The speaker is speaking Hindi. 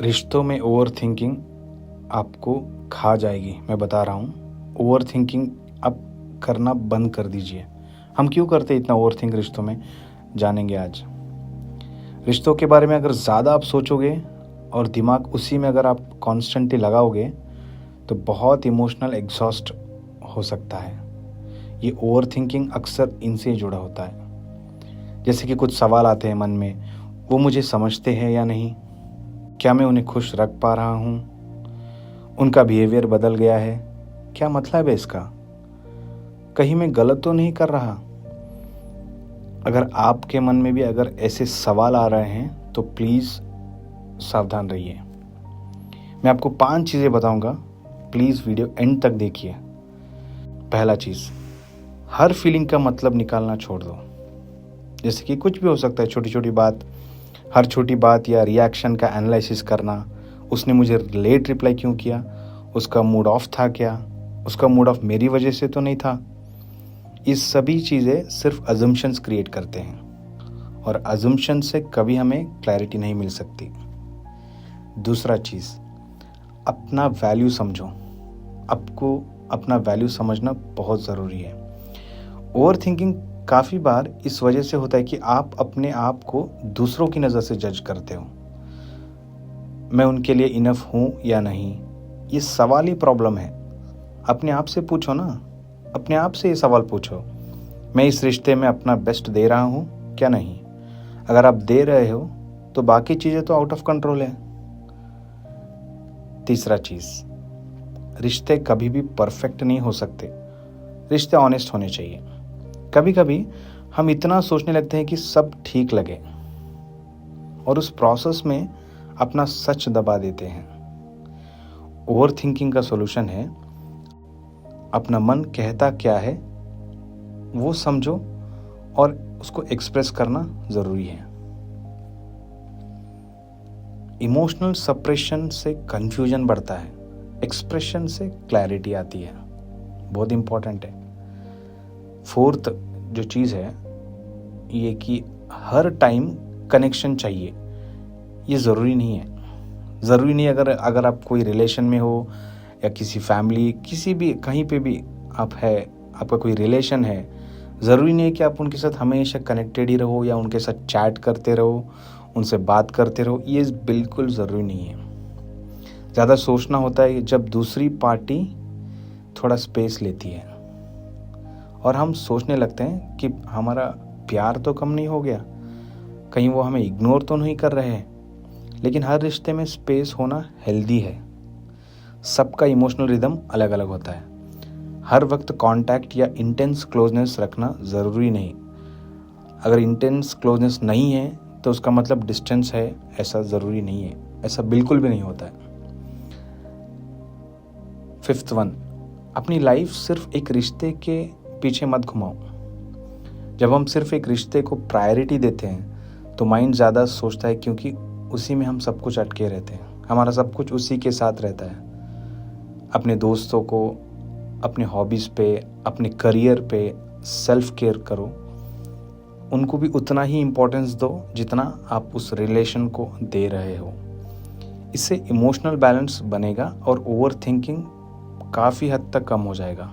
रिश्तों में ओवर थिंकिंग आपको खा जाएगी, मैं बता रहा हूँ। ओवर थिंकिंग आप करना बंद कर दीजिए। हम क्यों करते इतना ओवर थिंक रिश्तों में, जानेंगे आज। रिश्तों के बारे में अगर ज़्यादा आप सोचोगे और दिमाग उसी में अगर आप कॉन्स्टेंटली लगाओगे तो बहुत इमोशनल एग्जॉस्ट हो सकता है। ये ओवर थिंकिंग अक्सर इनसे जुड़ा होता है। जैसे कि कुछ सवाल आते हैं मन में, वो मुझे समझते हैं या नहीं, क्या मैं उन्हें खुश रख पा रहा हूँ, उनका बिहेवियर बदल गया है, क्या मतलब है इसका, कहीं मैं गलत तो नहीं कर रहा। अगर आपके मन में भी अगर ऐसे सवाल आ रहे हैं तो प्लीज़ सावधान रहिए। मैं आपको 5 चीज़ें बताऊंगा, प्लीज़ वीडियो एंड तक देखिए। पहला चीज़, हर फीलिंग का मतलब निकालना छोड़ दो। जैसे कि कुछ भी हो सकता है, छोटी छोटी बात, हर छोटी बात या रिएक्शन का एनालिसिस करना। उसने मुझे लेट रिप्लाई क्यों किया, उसका मूड ऑफ था क्या, उसका मूड ऑफ मेरी वजह से तो नहीं था। ये सभी चीज़ें सिर्फ अजम्पशंस क्रिएट करते हैं और अजम्पशन से कभी हमें क्लैरिटी नहीं मिल सकती। दूसरा चीज़, अपना वैल्यू समझो। आपको अपना वैल्यू समझना बहुत ज़रूरी है। ओवर थिंकिंग काफ़ी बार इस वजह से होता है कि आप अपने आप को दूसरों की नज़र से जज करते हो। मैं उनके लिए इनफ हूँ या नहीं, ये सवाल ही प्रॉब्लम है। अपने आप से पूछो ना, अपने आप से ये सवाल पूछो, मैं इस रिश्ते में अपना बेस्ट दे रहा हूँ क्या नहीं। अगर आप दे रहे हो तो बाकी चीज़ें तो आउट ऑफ कंट्रोल है। तीसरा चीज़, रिश्ते कभी भी परफेक्ट नहीं हो सकते। रिश्ते ऑनेस्ट होने चाहिए। कभी कभी हम इतना सोचने लगते हैं कि सब ठीक लगे और उस प्रोसेस में अपना सच दबा देते हैं। ओवर थिंकिंग का सॉल्यूशन है, अपना मन कहता क्या है वो समझो और उसको एक्सप्रेस करना ज़रूरी है। इमोशनल सप्रेशन से कंफ्यूजन बढ़ता है, एक्सप्रेशन से क्लैरिटी आती है। बहुत इंपॉर्टेंट है। फोर्थ जो चीज़ है ये कि हर टाइम कनेक्शन चाहिए, ये ज़रूरी नहीं है। ज़रूरी नहीं, अगर आप कोई रिलेशन में हो या किसी फैमिली, किसी भी कहीं पे भी आप है, आपका कोई रिलेशन है, ज़रूरी नहीं है कि आप उनके साथ हमेशा कनेक्टेड ही रहो या उनके साथ चैट करते रहो, उनसे बात करते रहो। ये बिल्कुल ज़रूरी नहीं है। ज़्यादा सोचना होता है जब दूसरी पार्टी थोड़ा स्पेस लेती है और हम सोचने लगते हैं कि हमारा प्यार तो कम नहीं हो गया, कहीं वो हमें इग्नोर तो नहीं कर रहे हैं। लेकिन हर रिश्ते में स्पेस होना हेल्दी है। सबका इमोशनल रिदम अलग अलग होता है। हर वक्त कांटेक्ट या इंटेंस क्लोजनेस रखना ज़रूरी नहीं। अगर इंटेंस क्लोजनेस नहीं है तो उसका मतलब डिस्टेंस है, ऐसा ज़रूरी नहीं है। ऐसा बिल्कुल भी नहीं होता है। फिफ्थ वन, अपनी लाइफ सिर्फ एक रिश्ते के पीछे मत घुमाओ। जब हम सिर्फ एक रिश्ते को प्रायोरिटी देते हैं तो माइंड ज़्यादा सोचता है, क्योंकि उसी में हम सब कुछ अटके रहते हैं। हमारा सब कुछ उसी के साथ रहता है। अपने दोस्तों को, अपने हॉबीज़ पे, अपने करियर पे सेल्फ केयर करो। उनको भी उतना ही इम्पोर्टेंस दो जितना आप उस रिलेशन को दे रहे हो। इससे इमोशनल बैलेंस बनेगा और ओवर थिंकिंग काफ़ी हद तक कम हो जाएगा।